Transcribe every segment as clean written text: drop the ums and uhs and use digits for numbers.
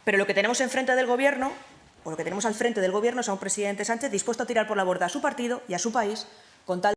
Pero lo que tenemos enfrente del Gobierno, o lo que tenemos al frente del Gobierno, es a un presidente Sánchez dispuesto a tirar por la borda a su partido y a su país con tal.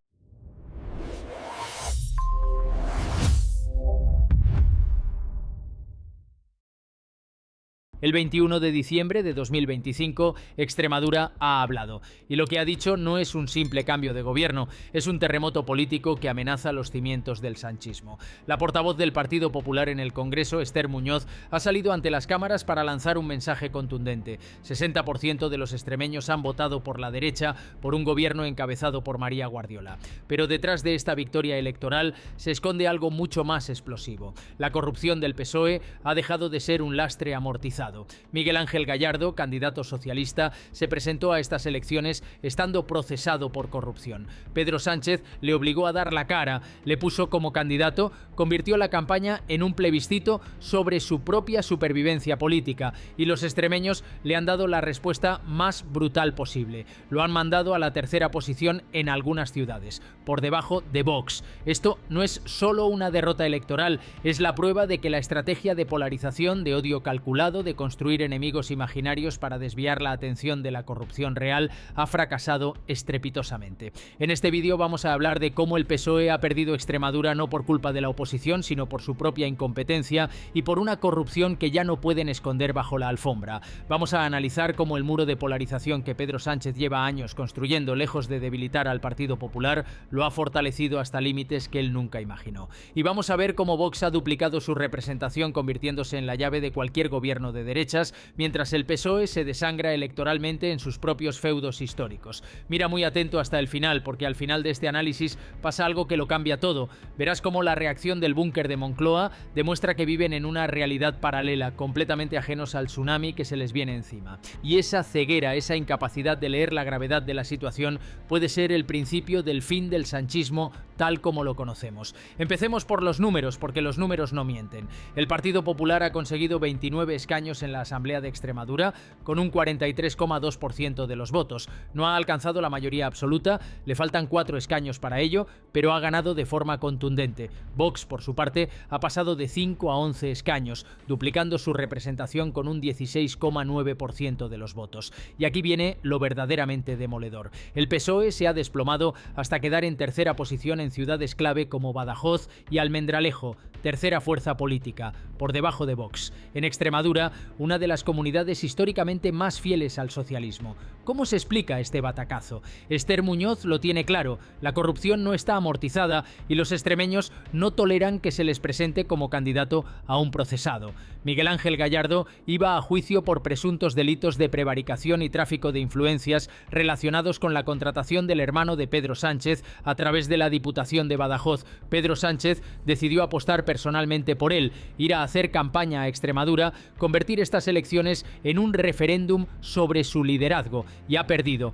El 21 de diciembre de 2025, Extremadura ha hablado. Y lo que ha dicho no es un simple cambio de gobierno, es un terremoto político que amenaza los cimientos del sanchismo. La portavoz del Partido Popular en el Congreso, Esther Muñoz, ha salido ante las cámaras para lanzar un mensaje contundente. 60% de los extremeños han votado por la derecha, por un gobierno encabezado por María Guardiola. Pero detrás de esta victoria electoral se esconde algo mucho más explosivo. La corrupción del PSOE ha dejado de ser un lastre amortizado. Miguel Ángel Gallardo, candidato socialista, se presentó a estas elecciones estando procesado por corrupción. Pedro Sánchez le obligó a dar la cara, le puso como candidato, convirtió la campaña en un plebiscito sobre su propia supervivencia política y los extremeños le han dado la respuesta más brutal posible. Lo han mandado a la tercera posición en algunas ciudades, por debajo de Vox. Esto no es solo una derrota electoral, es la prueba de que la estrategia de polarización, de odio calculado, de construir enemigos imaginarios para desviar la atención de la corrupción real ha fracasado estrepitosamente. En este vídeo vamos a hablar de cómo el PSOE ha perdido Extremadura no por culpa de la oposición, sino por su propia incompetencia y por una corrupción que ya no pueden esconder bajo la alfombra. Vamos a analizar cómo el muro de polarización que Pedro Sánchez lleva años construyendo, lejos de debilitar al Partido Popular, lo ha fortalecido hasta límites que él nunca imaginó. Y vamos a ver cómo Vox ha duplicado su representación, convirtiéndose en la llave de cualquier gobierno de derechas, mientras el PSOE se desangra electoralmente en sus propios feudos históricos. Mira muy atento hasta el final, porque al final de este análisis pasa algo que lo cambia todo. Verás cómo la reacción del búnker de Moncloa demuestra que viven en una realidad paralela, completamente ajenos al tsunami que se les viene encima. Y esa ceguera, esa incapacidad de leer la gravedad de la situación puede ser el principio del fin del sanchismo tal como lo conocemos. Empecemos por los números, porque los números no mienten. El Partido Popular ha conseguido 29 escaños en la Asamblea de Extremadura, con un 43,2% de los votos. No ha alcanzado la mayoría absoluta, le faltan 4 escaños para ello, pero ha ganado de forma contundente. Vox, por su parte, ha pasado de 5 a 11 escaños, duplicando su representación con un 16,9% de los votos. Y aquí viene lo verdaderamente demoledor. El PSOE se ha desplomado hasta quedar en tercera posición en ciudades clave como Badajoz y Almendralejo, tercera fuerza política, por debajo de Vox. En Extremadura, una de las comunidades históricamente más fieles al socialismo. ¿Cómo se explica este batacazo? Esther Muñoz lo tiene claro, la corrupción no está amortizada y los extremeños no toleran que se les presente como candidato a un procesado. Miguel Ángel Gallardo iba a juicio por presuntos delitos de prevaricación y tráfico de influencias relacionados con la contratación del hermano de Pedro Sánchez a través de la Diputación de Badajoz. Pedro Sánchez decidió apostar personalmente por él, ir a hacer campaña a Extremadura, convertir estas elecciones en un referéndum sobre su liderazgo, y ha perdido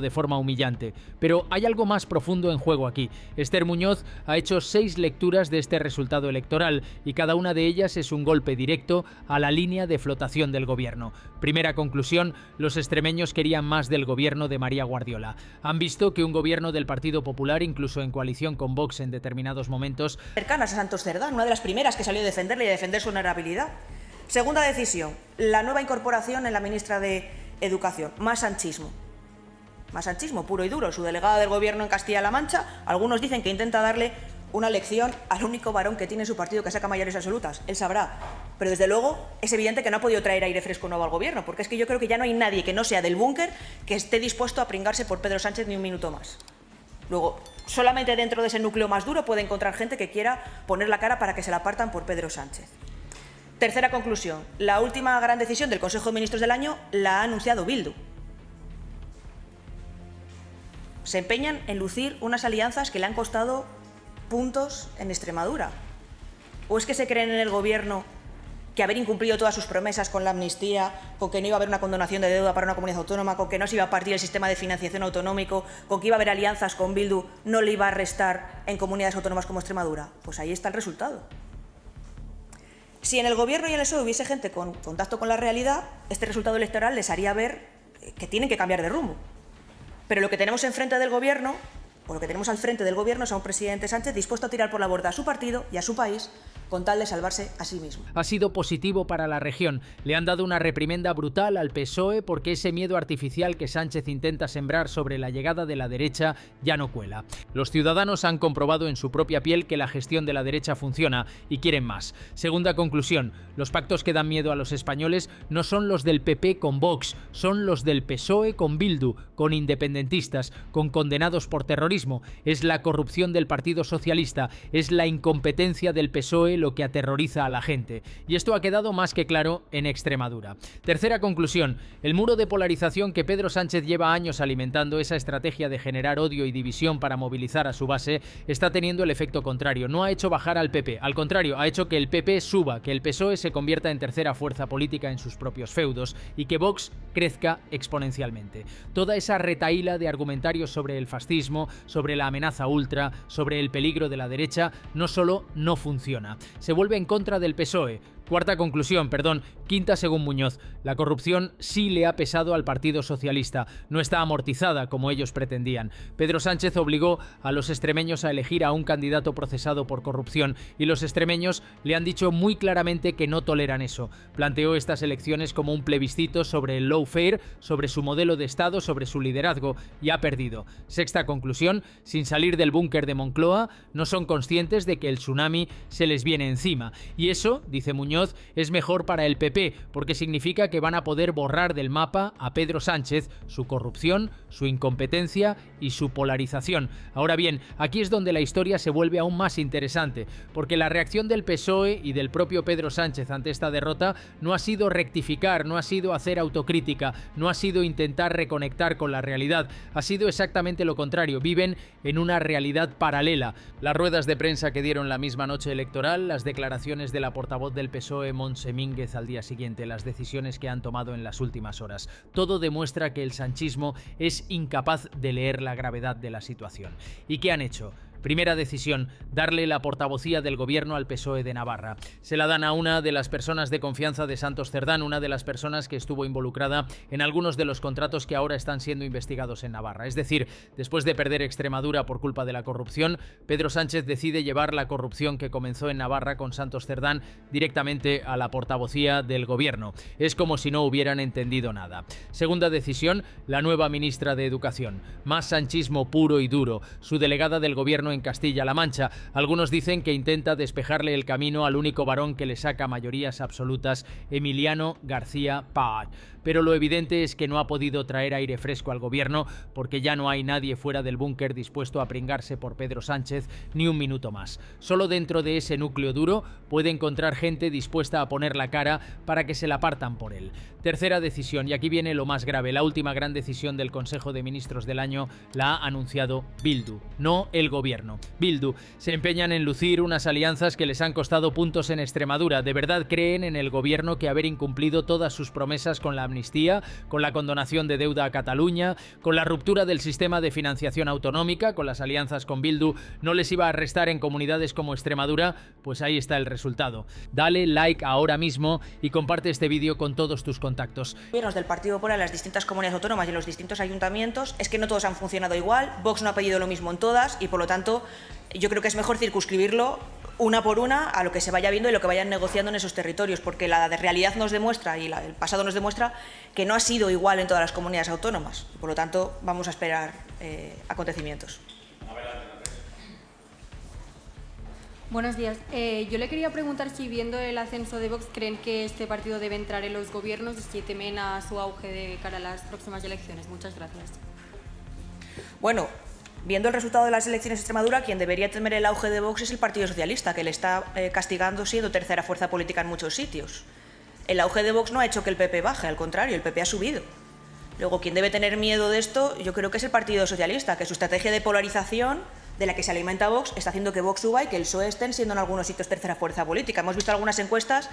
de forma humillante. Pero hay algo más profundo en juego aquí. Esther Muñoz ha hecho 6 lecturas de este resultado electoral y cada una de ellas es un golpe directo a la línea de flotación del gobierno. Primera conclusión, los extremeños querían más del gobierno de María Guardiola. Han visto que un gobierno del Partido Popular, incluso en coalición con Vox en determinados momentos, Cercanas a Santos Cerdán, una de las primeras que salió a defenderle y a defender su honorabilidad. Segunda decisión, la nueva incorporación en la ministra de Educación, más sanchismo. Más sanchismo puro y duro. Su delegada del gobierno en Castilla-La Mancha, algunos dicen que intenta darle una lección al único varón que tiene su partido que saca mayorías absolutas. Él sabrá. Pero desde luego es evidente que no ha podido traer aire fresco nuevo al gobierno, porque es que yo creo que ya no hay nadie que no sea del búnker que esté dispuesto a pringarse por Pedro Sánchez ni un minuto más. Luego, solamente dentro de ese núcleo más duro puede encontrar gente que quiera poner la cara para que se la partan por Pedro Sánchez. Tercera conclusión. La última gran decisión del Consejo de Ministros del año la ha anunciado Bildu. Se empeñan en lucir unas alianzas que le han costado puntos en Extremadura. ¿O es que se creen en el gobierno que haber incumplido todas sus promesas con la amnistía, con que no iba a haber una condonación de deuda para una comunidad autónoma, con que no se iba a partir el sistema de financiación autonómico, con que iba a haber alianzas con Bildu, no le iba a restar en comunidades autónomas como Extremadura? Pues ahí está el resultado. Si en el gobierno y en el PSOE hubiese gente con contacto con la realidad, este resultado electoral les haría ver que tienen que cambiar de rumbo. Pero lo que tenemos enfrente del gobierno, o lo que tenemos al frente del Gobierno es a un presidente Sánchez dispuesto a tirar por la borda a su partido y a su país con tal de salvarse a sí mismo. Ha sido positivo para la región. Le han dado una reprimenda brutal al PSOE porque ese miedo artificial que Sánchez intenta sembrar sobre la llegada de la derecha ya no cuela. Los ciudadanos han comprobado en su propia piel que la gestión de la derecha funciona y quieren más. Segunda conclusión, los pactos que dan miedo a los españoles no son los del PP con Vox, son los del PSOE con Bildu, con independentistas, con condenados por terrorismo. Es la corrupción del Partido Socialista, es la incompetencia del PSOE lo que aterroriza a la gente. Y esto ha quedado más que claro en Extremadura. Tercera conclusión, el muro de polarización que Pedro Sánchez lleva años alimentando, esa estrategia de generar odio y división para movilizar a su base, está teniendo el efecto contrario. No ha hecho bajar al PP, al contrario, ha hecho que el PP suba, que el PSOE se convierta en tercera fuerza política en sus propios feudos y que Vox crezca exponencialmente. Toda esa retahíla de argumentarios sobre el fascismo, sobre la amenaza ultra, sobre el peligro de la derecha, no solo no funciona, se vuelve en contra del PSOE. Quinta según Muñoz. La corrupción sí le ha pesado al Partido Socialista. No está amortizada como ellos pretendían. Pedro Sánchez obligó a los extremeños a elegir a un candidato procesado por corrupción y los extremeños le han dicho muy claramente que no toleran eso. Planteó estas elecciones como un plebiscito sobre el lawfare, sobre su modelo de Estado, sobre su liderazgo y ha perdido. Sexta conclusión, sin salir del búnker de Moncloa, no son conscientes de que el tsunami se les viene encima. Y eso, dice Muñoz, es mejor para el PP, porque significa que van a poder borrar del mapa a Pedro Sánchez, su corrupción, su incompetencia y su polarización. Ahora bien, aquí es donde la historia se vuelve aún más interesante, porque la reacción del PSOE y del propio Pedro Sánchez ante esta derrota no ha sido rectificar, no ha sido hacer autocrítica, no ha sido intentar reconectar con la realidad, ha sido exactamente lo contrario. Viven en una realidad paralela. Las ruedas de prensa que dieron la misma noche electoral, las declaraciones de la portavoz del PSOE, Montse Mínguez, al día siguiente, las decisiones que han tomado en las últimas horas. Todo demuestra que el sanchismo es incapaz de leer la gravedad de la situación. ¿Y qué han hecho? Primera decisión, darle la portavocía del gobierno al PSOE de Navarra. Se la dan a una de las personas de confianza de Santos Cerdán, una de las personas que estuvo involucrada en algunos de los contratos que ahora están siendo investigados en Navarra. Es decir, después de perder Extremadura por culpa de la corrupción, Pedro Sánchez decide llevar la corrupción que comenzó en Navarra con Santos Cerdán directamente a la portavocía del gobierno. Es como si no hubieran entendido nada. Segunda decisión, la nueva ministra de Educación. Más sanchismo puro y duro. Su delegada del gobierno en Castilla-La Mancha. Algunos dicen que intenta despejarle el camino al único varón que le saca mayorías absolutas, Emiliano García Paaz. Pero lo evidente es que no ha podido traer aire fresco al gobierno porque ya no hay nadie fuera del búnker dispuesto a pringarse por Pedro Sánchez ni un minuto más. Solo dentro de ese núcleo duro puede encontrar gente dispuesta a poner la cara para que se la partan por él. Tercera decisión, y aquí viene lo más grave, la última gran decisión del Consejo de Ministros del año la ha anunciado Bildu, no el gobierno. Bildu se empeñan en lucir unas alianzas que les han costado puntos en Extremadura. ¿De verdad creen en el gobierno que haber incumplido todas sus promesas con la amnistía, con la condonación de deuda a Cataluña, con la ruptura del sistema de financiación autonómica, con las alianzas con Bildu, no les iba a restar en comunidades como Extremadura? Pues ahí está el resultado. Dale like ahora mismo y comparte este vídeo con todos tus contactos. Los gobiernos del Partido Popular en las distintas comunidades autónomas y en los distintos ayuntamientos es que no todos han funcionado igual, Vox no ha pedido lo mismo en todas y por lo tanto yo creo que es mejor circunscribirlo una por una a lo que se vaya viendo y lo que vayan negociando en esos territorios, porque la realidad nos demuestra y el pasado nos demuestra que no ha sido igual en todas las comunidades autónomas. Por lo tanto, vamos a esperar acontecimientos. Buenos días. Yo le quería preguntar si, viendo el ascenso de Vox, creen que este partido debe entrar en los gobiernos y si temen a su auge de cara a las próximas elecciones. Muchas gracias. Bueno, viendo el resultado de las elecciones de Extremadura, quien debería temer el auge de Vox es el Partido Socialista, que le está castigando siendo tercera fuerza política en muchos sitios. El auge de Vox no ha hecho que el PP baje, al contrario, el PP ha subido. Luego, quien debe tener miedo de esto, yo creo que es el Partido Socialista, que su estrategia de polarización, de la que se alimenta Vox, está haciendo que Vox suba y que el PSOE estén siendo en algunos sitios tercera fuerza política. Hemos visto algunas encuestas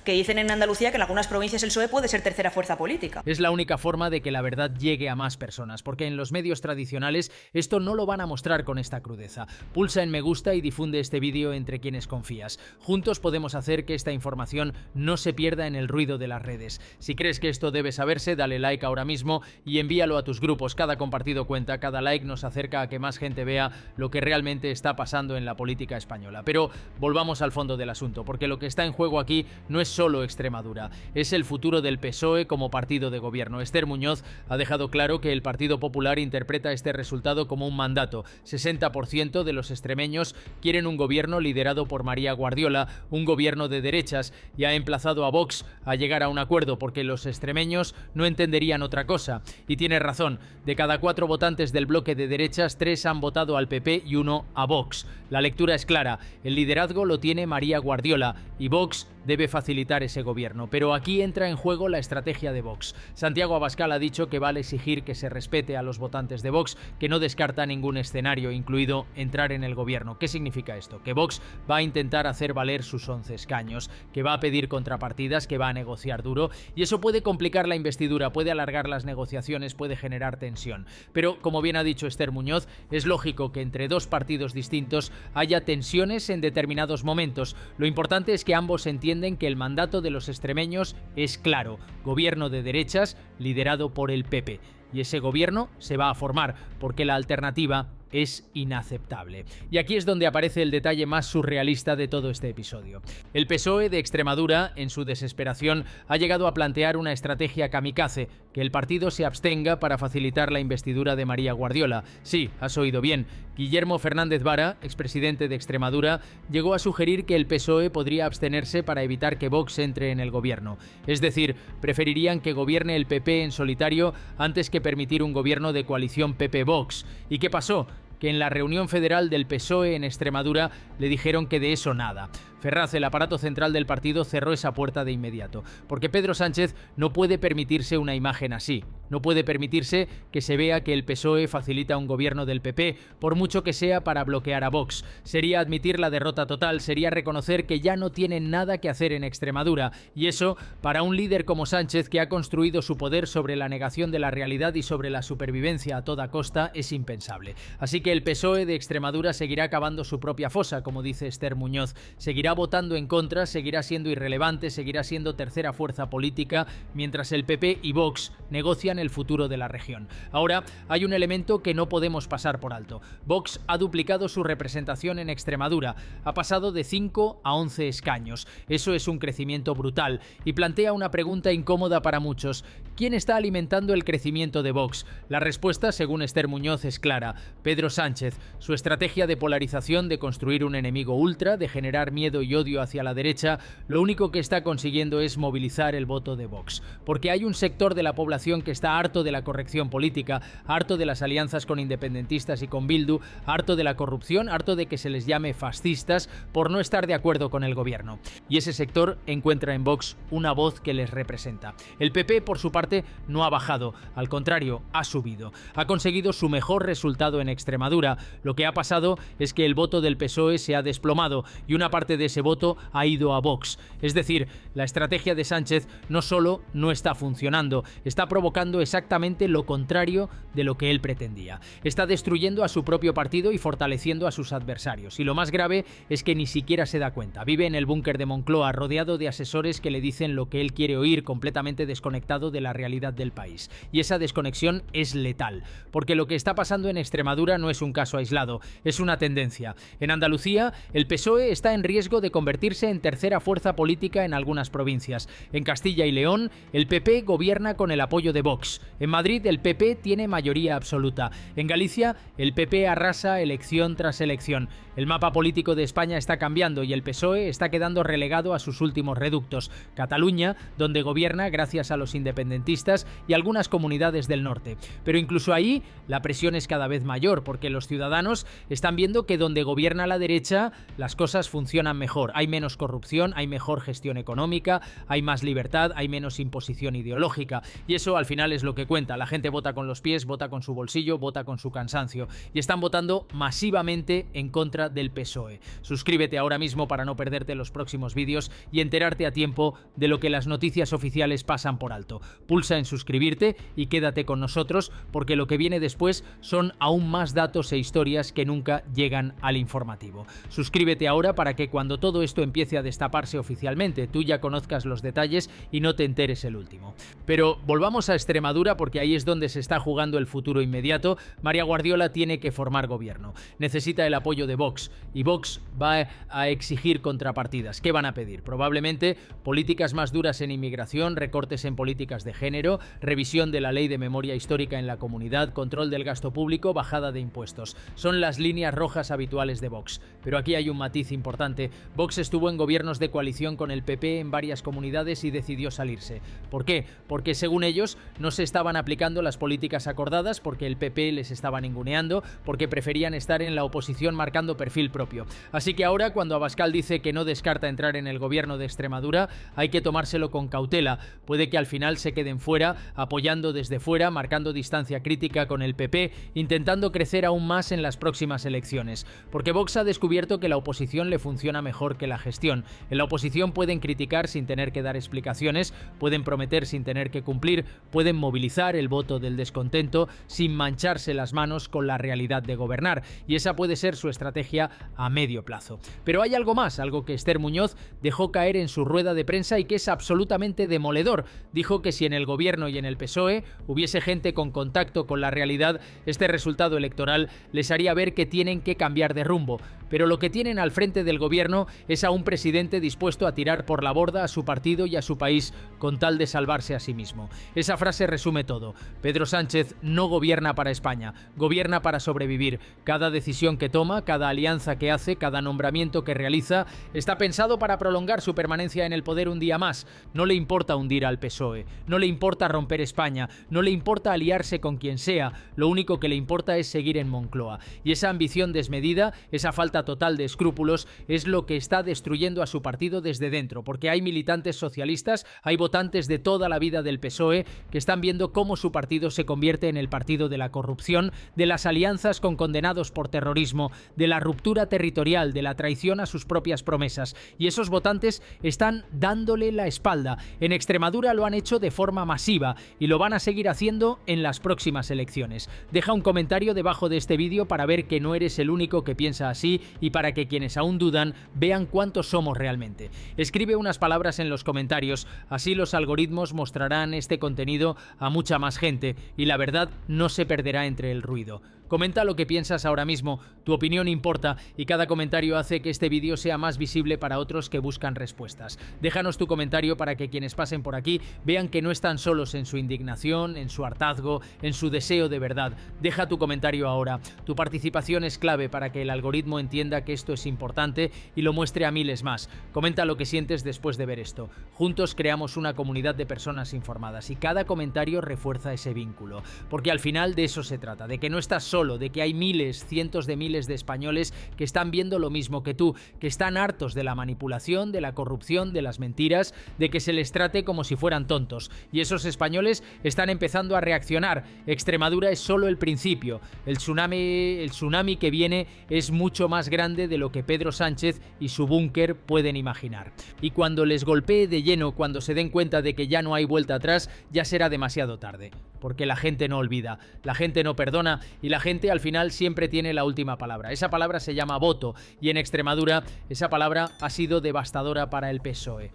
que dicen en Andalucía que en algunas provincias el PSOE puede ser tercera fuerza política. Es la única forma de que la verdad llegue a más personas, porque en los medios tradicionales esto no lo van a mostrar con esta crudeza. Pulsa en me gusta y difunde este vídeo entre quienes confías. Juntos podemos hacer que esta información no se pierda en el ruido de las redes. Si crees que esto debe saberse, dale like ahora mismo y envíalo a tus grupos. Cada compartido cuenta, cada like nos acerca a que más gente vea lo que realmente está pasando en la política española. Pero volvamos al fondo del asunto, porque lo que está en juego aquí no es solo Extremadura, es el futuro del PSOE como partido de gobierno. Esther Muñoz ha dejado claro que el Partido Popular interpreta este resultado como un mandato. 60% de los extremeños quieren un gobierno liderado por María Guardiola, un gobierno de derechas, y ha emplazado a Vox a llegar a un acuerdo, porque los extremeños no entenderían otra cosa. Y tiene razón, de cada 4 votantes del bloque de derechas, 3 han votado al PP y 1 a Vox. La lectura es clara, el liderazgo lo tiene María Guardiola y Vox debe facilitar ese gobierno. Pero aquí entra en juego la estrategia de Vox. Santiago Abascal ha dicho que va a exigir que se respete a los votantes de Vox, que no descarta ningún escenario, incluido entrar en el gobierno. ¿Qué significa esto? Que Vox va a intentar hacer valer sus 11 escaños, que va a pedir contrapartidas, que va a negociar duro, y eso puede complicar la investidura, puede alargar las negociaciones, puede generar tensión. Pero, como bien ha dicho Esther Muñoz, es lógico que entre dos partidos distintos haya tensiones en determinados momentos. Lo importante es que ambos entienden que el mandato de los extremeños es claro: gobierno de derechas liderado por el PP. Y ese gobierno se va a formar porque la alternativa es inaceptable. Y aquí es donde aparece el detalle más surrealista de todo este episodio. El PSOE de Extremadura, en su desesperación, ha llegado a plantear una estrategia kamikaze: que el partido se abstenga para facilitar la investidura de María Guardiola. Sí, has oído bien. Guillermo Fernández Vara, expresidente de Extremadura, llegó a sugerir que el PSOE podría abstenerse para evitar que Vox entre en el gobierno. Es decir, preferirían que gobierne el PP en solitario antes que permitir un gobierno de coalición PP-Vox. ¿Y qué pasó? Que en la reunión federal del PSOE en Extremadura le dijeron que de eso nada. Ferraz, el aparato central del partido, cerró esa puerta de inmediato, porque Pedro Sánchez no puede permitirse una imagen así. No puede permitirse que se vea que el PSOE facilita un gobierno del PP, por mucho que sea para bloquear a Vox. Sería admitir la derrota total, sería reconocer que ya no tienen nada que hacer en Extremadura, y eso, para un líder como Sánchez, que ha construido su poder sobre la negación de la realidad y sobre la supervivencia a toda costa, es impensable. Así que el PSOE de Extremadura seguirá cavando su propia fosa, como dice Esther Muñoz. Seguirá votando en contra, seguirá siendo irrelevante, seguirá siendo tercera fuerza política, mientras el PP y Vox negocian el futuro de la región. Ahora, hay un elemento que no podemos pasar por alto. Vox ha duplicado su representación en Extremadura. Ha pasado de 5 a 11 escaños. Eso es un crecimiento brutal y plantea una pregunta incómoda para muchos. ¿Quién está alimentando el crecimiento de Vox? La respuesta, según Esther Muñoz, es clara: Pedro Sánchez. Su estrategia de polarización, de construir un enemigo ultra, de generar miedo y odio hacia la derecha, lo único que está consiguiendo es movilizar el voto de Vox. Porque hay un sector de la población que está harto de la corrección política, harto de las alianzas con independentistas y con Bildu, harto de la corrupción, harto de que se les llame fascistas por no estar de acuerdo con el gobierno. Y ese sector encuentra en Vox una voz que les representa. El PP, por su parte, no ha bajado, al contrario, ha subido. Ha conseguido su mejor resultado en Extremadura. Lo que ha pasado es que el voto del PSOE se ha desplomado y una parte de ese voto ha ido a Vox. Es decir, la estrategia de Sánchez no solo no está funcionando, está provocando exactamente lo contrario de lo que él pretendía. Está destruyendo a su propio partido y fortaleciendo a sus adversarios. Y lo más grave es que ni siquiera se da cuenta. Vive en el búnker de Moncloa, rodeado de asesores que le dicen lo que él quiere oír, completamente desconectado de la realidad del país. Y esa desconexión es letal, porque lo que está pasando en Extremadura no es un caso aislado, es una tendencia. En Andalucía, el PSOE está en riesgo de convertirse en tercera fuerza política en algunas provincias. En Castilla y León, el PP gobierna con el apoyo de Vox. En Madrid, el PP tiene mayoría absoluta. En Galicia, el PP arrasa elección tras elección. El mapa político de España está cambiando y el PSOE está quedando relegado a sus últimos reductos. Cataluña, donde gobierna gracias a los independentistas y algunas comunidades del norte. Pero incluso ahí, la presión es cada vez mayor, porque los ciudadanos están viendo que donde gobierna la derecha, las cosas funcionan mejor. Hay menos corrupción, hay mejor gestión económica, hay más libertad, hay menos imposición ideológica. Y eso al final es es lo que cuenta. La gente vota con los pies, vota con su bolsillo, vota con su cansancio. Y están votando masivamente en contra del PSOE. Suscríbete ahora mismo para no perderte los próximos vídeos y enterarte a tiempo de lo que las noticias oficiales pasan por alto. Pulsa en suscribirte y quédate con nosotros, porque lo que viene después son aún más datos e historias que nunca llegan al informativo. Suscríbete ahora para que cuando todo esto empiece a destaparse oficialmente, tú ya conozcas los detalles y no te enteres el último. Pero volvamos a Extremadura, porque ahí es donde se está jugando el futuro inmediato. María Guardiola tiene que formar gobierno. Necesita el apoyo de Vox y Vox va a exigir contrapartidas. ¿Qué van a pedir? Probablemente políticas más duras en inmigración, recortes en políticas de género, revisión de la ley de memoria histórica en la comunidad, control del gasto público, bajada de impuestos. Son las líneas rojas habituales de Vox. Pero aquí hay un matiz importante. Vox estuvo en gobiernos de coalición con el PP en varias comunidades y decidió salirse. ¿Por qué? Porque según ellos no se estaban aplicando las políticas acordadas, porque el PP les estaba ninguneando, porque preferían estar en la oposición marcando perfil propio. Así que ahora, cuando Abascal dice que no descarta entrar en el gobierno de Extremadura, hay que tomárselo con cautela. Puede que al final se queden fuera, apoyando desde fuera, marcando distancia crítica con el PP, intentando crecer aún más en las próximas elecciones. Porque Vox ha descubierto que la oposición le funciona mejor que la gestión. En la oposición pueden criticar sin tener que dar explicaciones, pueden prometer sin tener que cumplir, pueden movilizar el voto del descontento sin mancharse las manos con la realidad de gobernar. Y esa puede ser su estrategia a medio plazo. Pero hay algo más, algo que Esther Muñoz dejó caer en su rueda de prensa y que es absolutamente demoledor. Dijo que si en el gobierno y en el PSOE hubiese gente con contacto con la realidad, este resultado electoral les haría ver que tienen que cambiar de rumbo. Pero lo que tienen al frente del gobierno es a un presidente dispuesto a tirar por la borda a su partido y a su país con tal de salvarse a sí mismo. Esa frase resume todo. Pedro Sánchez no gobierna para España, gobierna para sobrevivir. Cada decisión que toma, cada alianza que hace, cada nombramiento que realiza, está pensado para prolongar su permanencia en el poder un día más. No le importa hundir al PSOE, no le importa romper España, no le importa aliarse con quien sea, lo único que le importa es seguir en Moncloa. Y esa ambición desmedida, esa falta total de escrúpulos, es lo que está destruyendo a su partido desde dentro, porque hay militantes socialistas, hay votantes de toda la vida del PSOE que están viendo cómo su partido se convierte en el partido de la corrupción, de las alianzas con condenados por terrorismo, de la ruptura territorial, de la traición a sus propias promesas. Y esos votantes están dándole la espalda. En Extremadura lo han hecho de forma masiva y lo van a seguir haciendo en las próximas elecciones. Deja un comentario debajo de este vídeo para ver que no eres el único que piensa así y para que quienes aún dudan vean cuántos somos realmente. Escribe unas palabras en los comentarios, así los algoritmos mostrarán este contenido a mucha más gente y la verdad no se perderá entre el ruido. Comenta lo que piensas ahora mismo, tu opinión importa y cada comentario hace que este vídeo sea más visible para otros que buscan respuestas. Déjanos tu comentario para que quienes pasen por aquí vean que no están solos en su indignación, en su hartazgo, en su deseo de verdad. Deja tu comentario ahora. Tu participación es clave para que el algoritmo entienda que esto es importante y lo muestre a miles más. Comenta lo que sientes después de ver esto. Juntos creamos una comunidad de personas informadas y cada comentario refuerza ese vínculo. Porque al final de eso se trata, de que no estás solo, de que hay miles, cientos de miles de españoles que están viendo lo mismo que tú, que están hartos de la manipulación, de la corrupción, de las mentiras, de que se les trate como si fueran tontos. Y esos españoles están empezando a reaccionar. Extremadura es solo el principio. El tsunami que viene es mucho más grande de lo que Pedro Sánchez y su búnker pueden imaginar. Y cuando les golpee de lleno, cuando se den cuenta de que ya no hay vuelta atrás, ya será demasiado tarde. Porque la gente no olvida, la gente no perdona y la gente al final siempre tiene la última palabra. Esa palabra se llama voto y en Extremadura esa palabra ha sido devastadora para el PSOE.